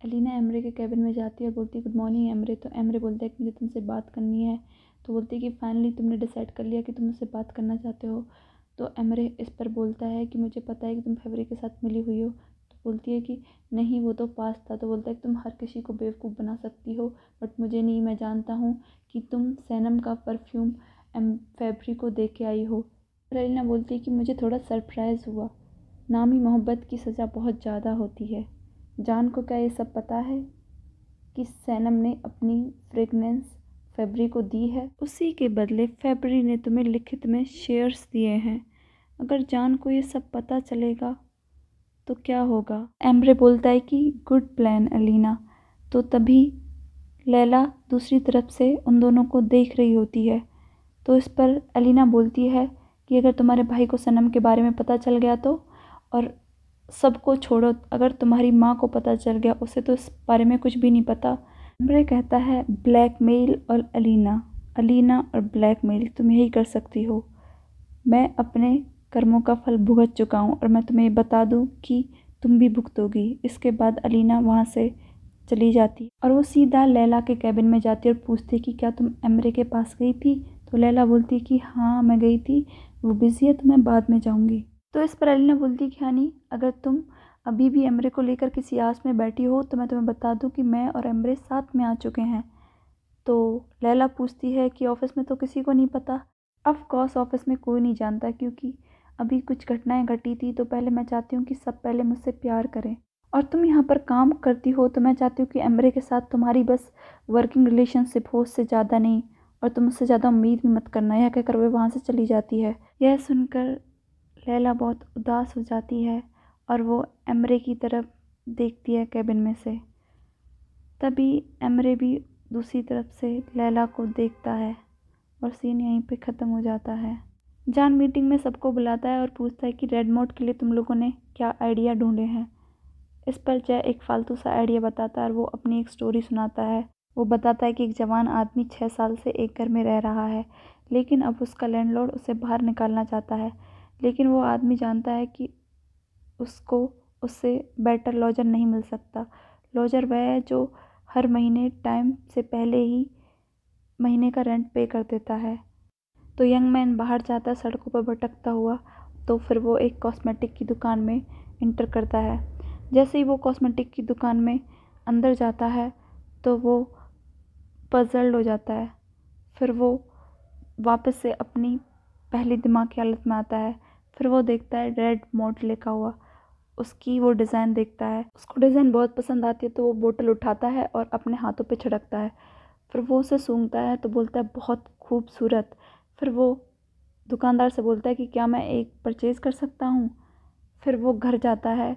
Elina Emre के cabin में जाती है और बोलती है गुड मॉर्निंग एमरे। तो एमरे बोलता है कि मुझे तुमसे बात करनी है। तो बोलती है कि फाइनली तुमने डिसाइड कर लिया कि तुम मुझसे बात करना चाहते हो। तो एमरे इस पर बोलता है कि मुझे पता है कि तुम फेवरी के साथ मिली हुई हो। तो बोलती है कि नहीं, वो तो पास था। तो बोलता है कि तुम हर किसी को बेवकूफ़ बना सकती हो बट मुझे नहीं। मैं जानता हूँ कि तुम सैनम का परफ्यूम फेवरी को दे के आई हो। पर एलिना बोलती है कि मुझे थोड़ा सरप्राइज़ हुआ। नामी मोहब्बत की सज़ा बहुत ज़्यादा होती है। जान को क्या ये सब पता है कि सैनम ने अपनी फ्रेगनेंस फेबरी को दी है? उसी के बदले फेबरी ने तुम्हें लिखित में शेयर्स दिए हैं। अगर जान को ये सब पता चलेगा तो क्या होगा? एम्ब्रे बोलता है कि गुड प्लान एलिना। तो तभी लैला दूसरी तरफ से उन दोनों को देख रही होती है। तो इस पर एलिना बोलती है कि अगर तुम्हारे भाई को सनम के बारे में पता चल गया तो, और सबको छोड़ो, अगर तुम्हारी माँ को पता चल गया, उसे तो इस बारे में कुछ भी नहीं पता। एम्ब्रे कहता है ब्लैकमेल और अलीना और ब्लैकमेल तुम यही कर सकती हो। मैं अपने कर्मों का फल भुगत चुका हूँ और मैं तुम्हें बता दूँ कि तुम भी भुगतोगी। इसके बाद अलीना वहाँ से चली जाती और वो सीधा लैला के केबिन में जाती और पूछती कि क्या तुम एम्ब्रे के पास गई थी? तो लैला बोलती कि हाँ मैं गई थी, वो बिज़ी है तो मैं बाद में जाऊँगी। तो इस पर एलिना बोलती कि हानी, अगर तुम अभी भी एम्ब्रे को लेकर किसी आस में बैठी हो तो मैं तुम्हें बता दूं कि मैं और एम्ब्रे साथ में आ चुके हैं। तो लैला पूछती है कि ऑफिस में तो किसी को नहीं पता? ऑफ कोर्स ऑफिस में कोई नहीं जानता, क्योंकि अभी कुछ घटनाएं घटी थी तो पहले मैं चाहती हूँ कि सब पहले मुझसे प्यार करें। और तुम यहाँ पर काम करती हो तो मैं चाहती हूँ कि एम्ब्रे के साथ तुम्हारी बस वर्किंग रिलेशनशिप हो, उससे ज़्यादा नहीं। और तुम उससे ज़्यादा उम्मीद भी मत करना। यह कहकर वे वहाँ से चली जाती है। यह सुनकर लैला बहुत उदास हो जाती है और वो एम्ब्रे की तरफ देखती है केबिन में से। तभी एम्ब्रे भी दूसरी तरफ से लैला को देखता है और सीन यहीं पे ख़त्म हो जाता है। जान मीटिंग में सबको बुलाता है और पूछता है कि रेड मोड के लिए तुम लोगों ने क्या आइडिया ढूंढे हैं। इस पर जय एक फालतू सा आइडिया बताता है और वो अपनी एक स्टोरी सुनाता है। वो बताता है कि एक जवान आदमी 6 साल से एक घर में रह रहा है, लेकिन अब उसका लैंडलॉर्ड उसे बाहर निकालना चाहता है। लेकिन वो आदमी जानता है कि उसको उससे बेटर लॉजर नहीं मिल सकता। लॉजर वह है जो हर महीने टाइम से पहले ही महीने का रेंट पे कर देता है। तो यंग मैन बाहर जाता है सड़कों पर भटकता हुआ। तो फिर वो एक कॉस्मेटिक की दुकान में इंटर करता है। जैसे ही वो कॉस्मेटिक की दुकान में अंदर जाता है तो वो पजल्ड हो जाता है। फिर वो वापस से अपनी पहली दिमाग की हालत में आता है। फिर वो देखता है रेड मोड लिखा हुआ। उसकी वो डिज़ाइन देखता है, उसको डिज़ाइन बहुत पसंद आती है। तो वो बोतल उठाता है और अपने हाथों पे छिड़कता है। फिर वो उसे सूंघता है तो बोलता है बहुत खूबसूरत। फिर वो दुकानदार से बोलता है कि क्या मैं एक परचेज़ कर सकता हूँ। फिर वो घर जाता है।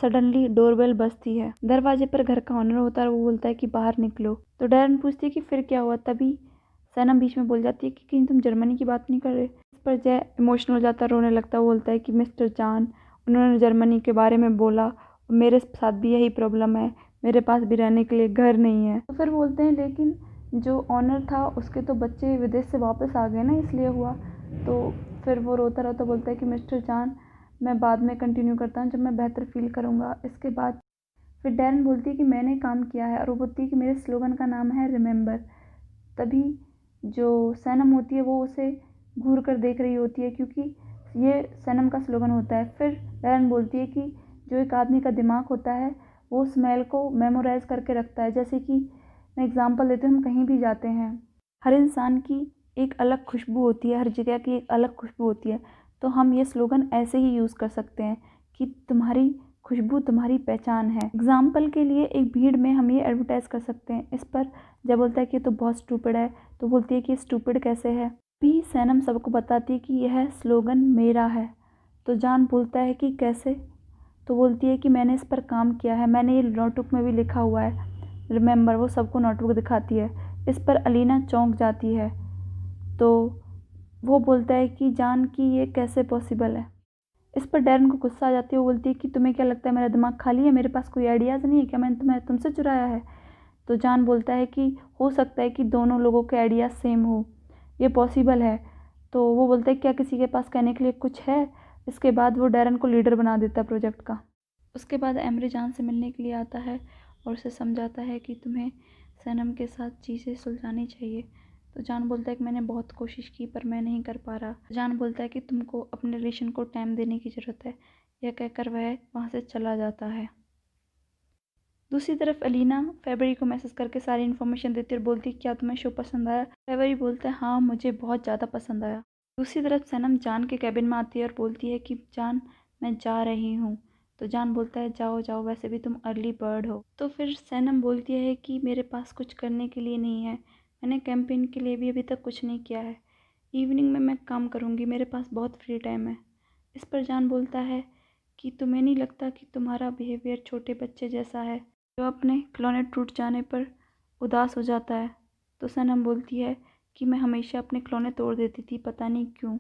सडनली डोरबेल बजती है। दरवाजे पर घर का ऑनर होता है और वो बोलता है कि बाहर निकलो। तो डैरन पूछती है कि फिर क्या हुआ। तभी सैनम बीच में बोल जाती है कि कहीं तुम जर्मनी की बात नहीं कर रहे। इस पर जय इमोशनल हो जाता है, रोने लगता है। वो बोलता है कि मिस्टर जान, उन्होंने जर्मनी के बारे में बोला और मेरे साथ भी यही प्रॉब्लम है, मेरे पास भी रहने के लिए घर नहीं है। तो फिर बोलते हैं लेकिन जो ऑनर था उसके तो बच्चे विदेश से वापस आ गए ना, इसलिए हुआ। तो फिर वो रोता रोता बोलता है कि मिस्टर जान, मैं बाद में कंटिन्यू करता हूँ जब मैं बेहतर फील करूँगा। इसके बाद फिर डैरन बोलती है कि मैंने काम किया है और वो बोलती है कि मेरे स्लोगन का नाम है रिमेंबर। तभी जो सैनम होती है वो उसे घूर कर देख रही होती है, क्योंकि ये सैनम का स्लोगन होता है। फिर डैरन बोलती है कि जो एक आदमी का दिमाग होता है वो स्मेल को मेमोराइज करके रखता है। जैसे कि मैं एग्जांपल देती हूँ, हम कहीं भी जाते हैं, हर इंसान की एक अलग खुशबू होती है, हर जगह की एक अलग खुशबू होती है। तो हम ये स्लोगन ऐसे ही यूज़ कर सकते हैं कि तुम्हारी खुशबू तुम्हारी पहचान है। एग्जाम्पल के लिए एक भीड़ में हम ये एडवर्टाइज़ कर सकते हैं। इस पर जब बोलता है कि ये तो बहुत स्टूपिड है। तो बोलती है कि स्टूपिड कैसे है। भी सैनम सबको बताती है कि यह स्लोगन मेरा है। तो जान बोलता है कि कैसे। तो बोलती है कि मैंने इस पर काम किया है, मैंने ये नोटबुक में भी लिखा हुआ है रिमेंबर। वो सबको नोटबुक दिखाती है। इस पर अलीना चौंक जाती है। तो वो बोलता है कि जान कि ये कैसे पॉसिबल है। इस पर डैरन को गुस्सा आ जाती है। वो बोलती है कि तुम्हें क्या लगता है मेरा दिमाग खाली है, मेरे पास कोई आइडियाज़ नहीं है क्या, मैंने तुमसे चुराया है। तो जान बोलता है कि हो सकता है कि दोनों लोगों के आइडियाज़ सेम हो, ये पॉसिबल है। तो वो बोलता है क्या किसी के पास कहने के लिए कुछ है। इसके बाद वो डैरन को लीडर बना देता है प्रोजेक्ट का। उसके बाद एमरे जान से मिलने के लिए आता है और उसे समझाता है कि तुम्हें सनम के साथ चीज़ें सुलझानी चाहिए। तो जान बोलता है कि मैंने बहुत कोशिश की पर मैं नहीं कर पा रहा। जान बोलता है कि तुमको अपने रिलेशन को टाइम देने की ज़रूरत है। यह कहकर वह वहाँ से चला जाता है। दूसरी तरफ अलीना फेबरी को मैसेज करके सारी इन्फॉर्मेशन देती है और बोलती है क्या तुम्हें शो पसंद आया। फेबरी बोलता है हाँ मुझे बहुत ज़्यादा पसंद आया। दूसरी तरफ सनम जान के कैबिन में आती है और बोलती है कि जान मैं जा रही हूँ। तो जान बोलता है जाओ जाओ, वैसे भी तुम अर्ली बर्ड हो। तो फिर सनम बोलती है कि मेरे पास कुछ करने के लिए नहीं है, मैंने कैंपेन के लिए भी अभी तक कुछ नहीं किया है, इवनिंग में मैं काम करूँगी, मेरे पास बहुत फ्री टाइम है। इस पर जान बोलता है कि तुम्हें नहीं लगता कि तुम्हारा बिहेवियर छोटे बच्चे जैसा है जो अपने खिलौने टूट जाने पर उदास हो जाता है। तो सनम बोलती है कि मैं हमेशा अपने खिलौने तोड़ देती थी, पता नहीं क्यों।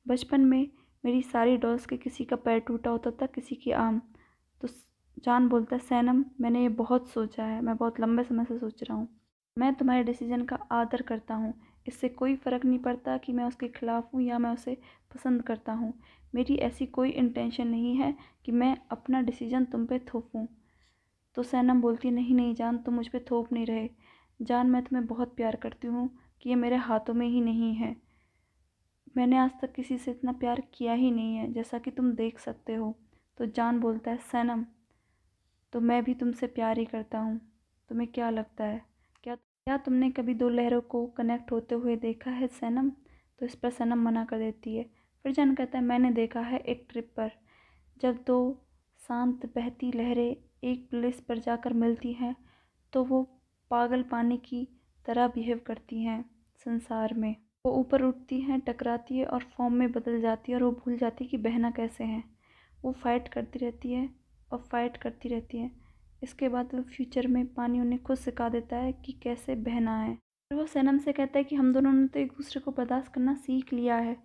बचपन में मेरी सारी डॉल्स के किसी का पैर टूटा होता था, किसी की आर्म। तो जान बोलता है सनम मैंने ये बहुत सोचा है, मैं बहुत लंबे समय से सोच रहा हूँ। मैं तुम्हारे डिसीजन का आदर करता हूँ, इससे कोई फ़र्क नहीं पड़ता कि मैं उसके ख़िलाफ़ हूँ या मैं उसे पसंद करता हूँ। मेरी ऐसी कोई इंटेंशन नहीं है कि मैं अपना डिसीजन तुम पे थोपूँ। तो सनम बोलती नहीं नहीं जान, तुम मुझ पे थोप नहीं रहे। जान मैं तुम्हें बहुत प्यार करती हूँ कि ये मेरे हाथों में ही नहीं है। मैंने आज तक किसी से इतना प्यार किया ही नहीं है जैसा कि तुम देख सकते हो। तो जान बोलता है सनम तो मैं भी तुमसे प्यार ही करता हूँ। तुम्हें क्या लगता है, क्या तुमने कभी दो लहरों को कनेक्ट होते हुए देखा है सनम। तो इस पर सनम मना कर देती है। फिर जान कहता है मैंने देखा है एक ट्रिप पर, जब दो शांत बहती लहरें एक प्लेस पर जाकर मिलती हैं तो वो पागल पानी की तरह बिहेव करती हैं संसार में। वो ऊपर उठती हैं, टकराती है और फॉर्म में बदल जाती है और वो भूल जाती है कि बहना कैसे हैं। वो फाइट करती रहती है और फाइट करती रहती है। इसके बाद वो फ्यूचर में पानी उन्हें खुद सिखा देता है कि कैसे बहना है। फिर वो सनम से कहता है कि हम दोनों ने तो एक दूसरे को बर्दाश्त करना सीख लिया है,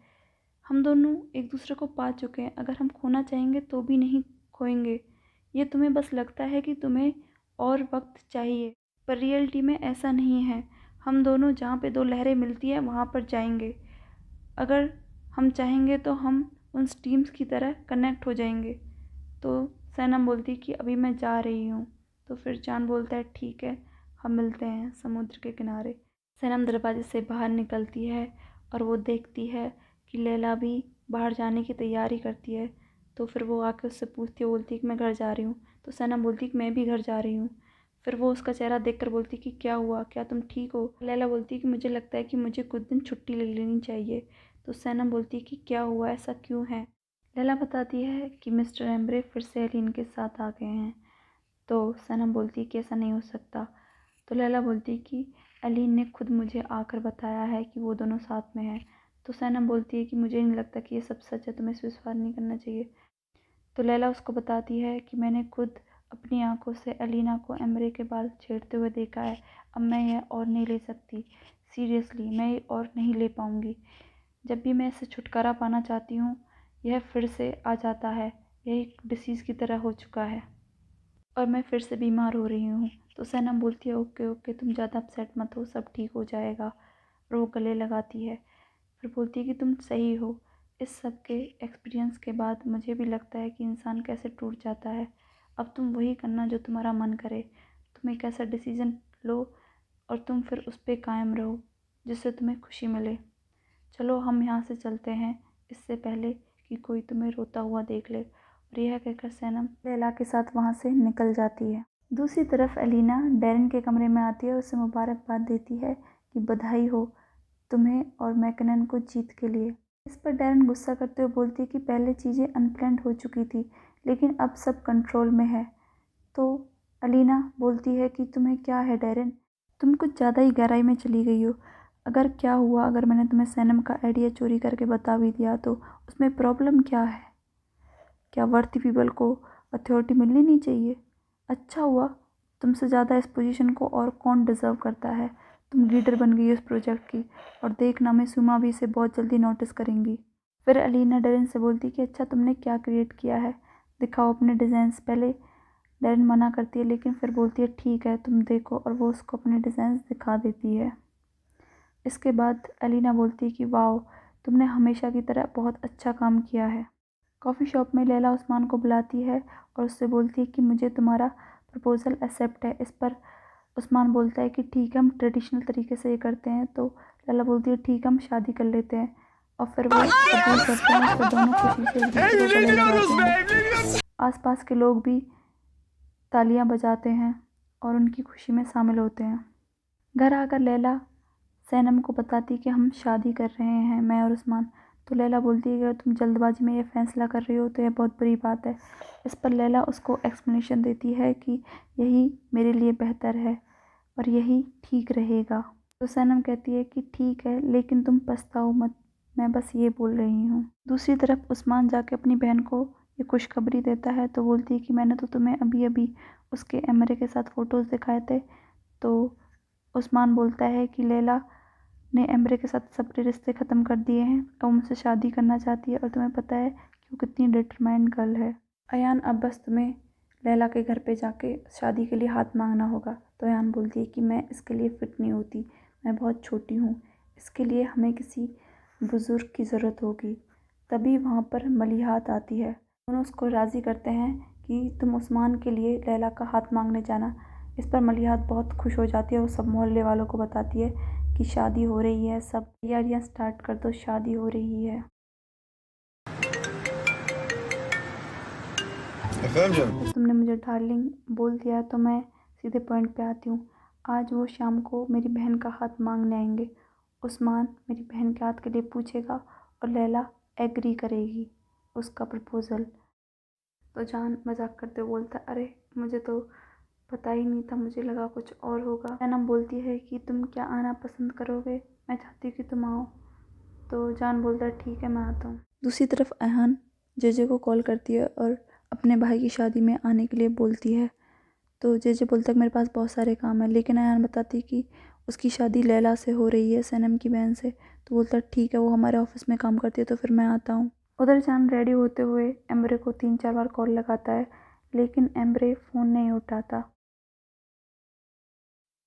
हम दोनों एक दूसरे को पा चुके हैं, अगर हम खोना चाहेंगे तो भी नहीं खोएंगे। ये तुम्हें बस लगता है कि तुम्हें और वक्त चाहिए, पर रियलिटी में ऐसा नहीं है। हम दोनों जहाँ पे दो लहरें मिलती हैं वहाँ पर जाएंगे। अगर हम चाहेंगे तो हम उन स्टीम्स की तरह कनेक्ट हो जाएंगे। तो सनम बोलती है कि अभी मैं जा रही हूँ। तो फिर जान बोलता है ठीक है, हम मिलते हैं समुद्र के किनारे। सनम दरवाजे से बाहर निकलती है और वो देखती है कि लैला भी बाहर जाने की तैयारी करती है। तो फिर वो आके उससे पूछती है, बोलती है कि मैं घर जा रही हूँ। तो सनम बोलती है कि मैं भी घर जा रही हूँ। फिर वो उसका चेहरा देखकर बोलती है कि क्या हुआ, क्या तुम ठीक हो। लैला बोलती है कि मुझे लगता है कि मुझे कुछ दिन छुट्टी ले लेनी चाहिए। तो सनम बोलती है कि क्या हुआ, ऐसा क्यों है। लैला बताती है कि मिस्टर एम्ब्रे फिर से एलिन के साथ आ गए हैं। तो सनम बोलती है कि ऐसा नहीं हो सकता। तो लैला बोलती है कि एलिन ने खुद मुझे आकर बताया है कि वो दोनों साथ में हैं। तो सनम बोलती है कि मुझे नहीं लगता कि ये सब सच है, तुम्हें इस विश्वास नहीं करना चाहिए। तो लैला उसको बताती है कि मैंने खुद अपनी आंखों से एलिना को एम्ब्रे के बाल छेड़ते हुए देखा है। अब मैं यह और नहीं ले सकती, सीरियसली मैं ये और नहीं ले पाऊँगी। जब भी मैं इससे छुटकारा पाना चाहती हूँ यह फिर से आ जाता है। यह एक डिसीज़ की तरह हो चुका है और मैं फिर से बीमार हो रही हूँ। तो सनम बोलती है ओके ओके, तुम ज़्यादा अपसेट मत हो, सब ठीक हो जाएगा। और वो गले लगाती है। फिर बोलती है कि तुम सही हो। इस सब के एक्सपीरियंस के बाद मुझे भी लगता है कि इंसान कैसे टूट जाता है। अब तुम वही करना जो तुम्हारा मन करे। तुम एक ऐसा डिसीज़न लो और तुम फिर उस पर कायम रहो जिससे तुम्हें खुशी मिले। चलो हम यहाँ से चलते हैं, इससे पहले कि कोई तुम्हें रोता हुआ देख ले। और यह कहकर सैनम लैला के साथ वहाँ से निकल जाती है। दूसरी तरफ एलिना डैरेन के कमरे में आती है और उसे मुबारकबाद देती है कि बधाई हो तुम्हें और मैकनन को जीत के लिए। इस पर डैरेन गुस्सा करते हुए बोलती है कि पहले चीज़ें अनप्लान्ड हो चुकी थी लेकिन अब सब कंट्रोल में है। तो एलिना बोलती है कि तुम्हें क्या है डैरेन, तुम कुछ ज़्यादा ही गहराई में चली गई हो। अगर क्या हुआ, अगर मैंने तुम्हें सैनम का आइडिया चोरी करके बता भी दिया तो उसमें प्रॉब्लम क्या है। क्या वर्थी पीपल को अथॉरिटी मिलनी नहीं चाहिए। अच्छा हुआ, तुमसे ज़्यादा इस पोजीशन को और कौन डिज़र्व करता है। तुम लीडर बन गई उस प्रोजेक्ट की और देखना मैं सुमा भी इसे बहुत जल्दी नोटिस करेंगी। फिर अलीना डैरेन से बोलती कि अच्छा तुमने क्या क्रिएट किया है, दिखाओ अपने डिज़ाइंस। पहले डैरेन मना करती है लेकिन फिर बोलती है ठीक है तुम देखो, और वो उसको अपने डिज़ाइंस दिखा देती है। इसके बाद अलीना बोलती है कि वाओ, तुमने हमेशा की तरह बहुत अच्छा काम किया है। कॉफ़ी शॉप में लैला उस्मान को बुलाती है और उससे बोलती है कि मुझे तुम्हारा प्रपोज़ल एक्सेप्ट है। इस पर उस्मान बोलता है कि ठीक है, हम ट्रेडिशनल तरीके से ये करते हैं। तो लैला बोलती है ठीक है, हम शादी कर लेते हैं। और फिर वो कबूल करते हैं। फिर दोनों खुशी से एक दूसरे को गले लगाते हैं। आसपास के लोग भी तालियां बजाते हैं और उनकी खुशी में शामिल होते हैं। घर आकर लैला सैनम को बताती कि हम शादी कर रहे हैं, मैं और उस्मान। तो लैला बोलती है कि अगर तुम जल्दबाजी में ये फ़ैसला कर रही हो तो यह बहुत बुरी बात है। इस पर लैला उसको एक्सप्लेनेशन देती है कि यही मेरे लिए बेहतर है और यही ठीक रहेगा। तो सैनम कहती है कि ठीक है, लेकिन तुम पछताओ मत, मैं बस ये बोल रही हूँ। दूसरी तरफ उस्मान जाके अपनी बहन को ये खुशखबरी देता है। तो बोलती है कि मैंने तो तुम्हें अभी अभी उसके एमरे के साथ फ़ोटोज़ दिखाए थे। तो उस्मान बोलता है कि लैला ने एमरे के साथ सबके रिश्ते ख़त्म कर दिए हैं, अब मुझसे शादी करना चाहती है और तुम्हें पता है कि वो कितनी डिटरमाइंड गर्ल है। अयान, अब बस तुम्हें लैला के घर पे जाके शादी के लिए हाथ मांगना होगा। तो अयान बोलती है कि मैं इसके लिए फ़िट नहीं होती, मैं बहुत छोटी हूँ, इसके लिए हमें किसी बुज़ुर्ग की ज़रूरत होगी। तभी वहाँ पर मलिहात आती है। दोनों उसको राज़ी करते हैं कि तुम उस्मान के लिए लैला का हाथ मांगने जाना। इस पर मलिहात बहुत खुश हो जाती है। वो सब मोहल्ले वालों को बताती है कि शादी हो रही है, सब तैयारियां स्टार्ट कर दो, शादी हो रही है। तो तुमने मुझे डार्लिंग बोल दिया तो मैं सीधे पॉइंट पे आती हूँ। आज वो शाम को मेरी बहन का हाथ मांगने आएंगे। उस्मान मेरी बहन के हाथ के लिए पूछेगा और लैला एग्री करेगी उसका प्रपोज़ल। तो जान मजाक करते हुए बोलता, अरे मुझे तो पता ही नहीं था, मुझे लगा कुछ और होगा। सैनम बोलती है कि तुम क्या आना पसंद करोगे, मैं चाहती हूँ कि तुम आओ। तो जान बोलता है ठीक है, मैं आता हूँ। दूसरी तरफ अहान जेजे को कॉल करती है और अपने भाई की शादी में आने के लिए बोलती है। तो जेजे बोलता है कि मेरे पास बहुत सारे काम हैं, लेकिन अहान बताती कि उसकी शादी लैला से हो रही है, सैनम की बहन से। तो बोलता है ठीक है, वो हमारे ऑफिस में काम करती है, तो फिर मैं आता हूँ। उधर जान रेडी होते हुए एम्ब्रे को 3-4 बार कॉल लगाता है, लेकिन एम्ब्रे फ़ोन नहीं उठाता।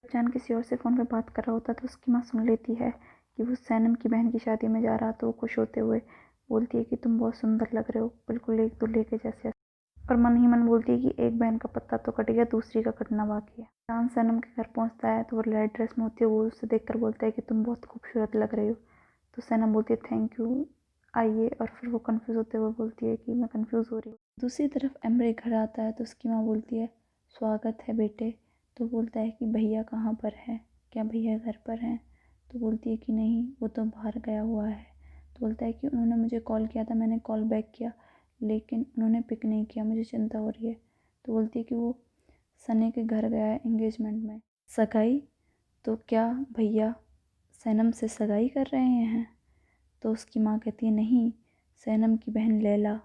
जान किसी और से फ़ोन पे बात कर रहा होता तो उसकी माँ सुन लेती है कि वो सैनम की बहन की शादी में जा रहा। तो वो खुश होते हुए बोलती है कि तुम बहुत सुंदर लग रहे हो, बिल्कुल एक दूल्हे के जैसे। और मन ही मन बोलती है कि एक बहन का पत्ता तो कट गया, दूसरी का कटना बाकी है। जान सैनम के घर पहुंचता है तो वो रेड ड्रेस में होती है। वो उससे देखकर बोलता है कि तुम बहुत खूबसूरत लग रही हो। तो सैनम बोलती है थैंक यू, आइए। और फिर वो कंफ्यूज होते हुए बोलती है कि मैं कंफ्यूज हो रही हूँ। दूसरी तरफ एम्ब्रे घर आता है तो उसकी माँ बोलती है स्वागत है बेटे। तो बोलता है कि भैया कहाँ पर है, क्या भैया घर पर हैं। तो बोलती है कि नहीं, वो तो बाहर गया हुआ है। तो बोलता है कि उन्होंने मुझे कॉल किया था, मैंने कॉल बैक किया, लेकिन उन्होंने पिक नहीं किया, मुझे चिंता हो रही है। तो बोलती है कि वो सने के घर गया है एंगेजमेंट में। सगाई? तो क्या भैया सैनम से सगाई कर रहे हैं? तो उसकी माँ कहती है नहीं, सैनम की बहन लैला।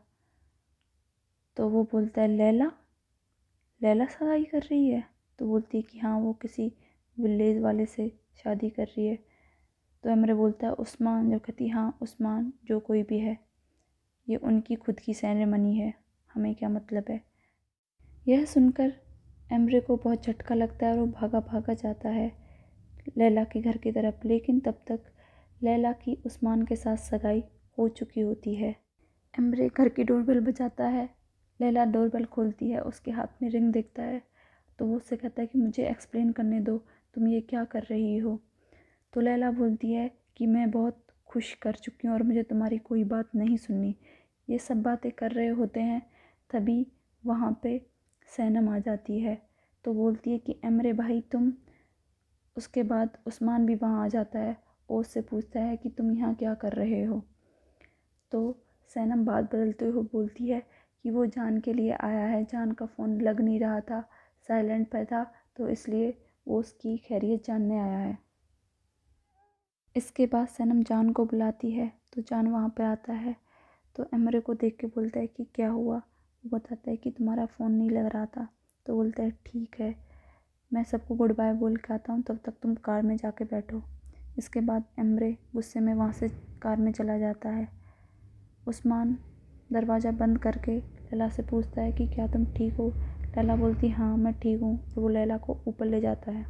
तो वो बोलता है लैला, लैला सगाई कर रही है? तो बोलती है कि हाँ, वो किसी विलेज वाले से शादी कर रही है। तो एमरे बोलता है उस्मान। जब कहती हाँ उस्मान, जो कोई भी है, ये उनकी खुद की सेरेमनी है, हमें क्या मतलब है। यह सुनकर एमरे को बहुत झटका लगता है और वो भागा भागा जाता है लैला के घर की तरफ। लेकिन तब तक लैला की उस्मान के साथ सगाई हो चुकी होती है। एमरे घर की डोरबेल बजाता है। लैला डोरबेल खोलती है, उसके हाथ में रिंग दिखता है। तो वो उससे कहता है कि मुझे एक्सप्लेन करने दो, तुम ये क्या कर रही हो। तो लैला बोलती है कि मैं बहुत खुश कर चुकी हूँ और मुझे तुम्हारी कोई बात नहीं सुननी। ये सब बातें कर रहे होते हैं, तभी वहाँ पे सैनम आ जाती है। तो बोलती है कि एमरे भाई तुम। उसके बाद उस्मान भी वहाँ आ जाता है और उससे पूछता है कि तुम यहाँ क्या कर रहे हो। तो सैनम बात बदलते हुए बोलती है कि वो जान के लिए आया है, जान का फ़ोन लग नहीं रहा था, साइलेंट पे था, तो इसलिए वो उसकी खैरियत जानने आया है। इसके बाद सैनम जान को बुलाती है तो जान वहाँ पे आता है। तो एमरे को देख के बोलता है कि क्या हुआ। वो बताता है कि तुम्हारा फ़ोन नहीं लग रहा था। तो बोलता है ठीक है, मैं सबको गुड बाय बोल के आता हूँ, तब तक तुम कार में जाके बैठो। इसके बाद एमरे गुस्से में वहाँ से कार में चला जाता है। उस्मान दरवाज़ा बंद करके लैला से पूछता है कि क्या तुम ठीक हो। लैला बोलती हाँ मैं ठीक हूँ। तो वो लैला को ऊपर ले जाता है।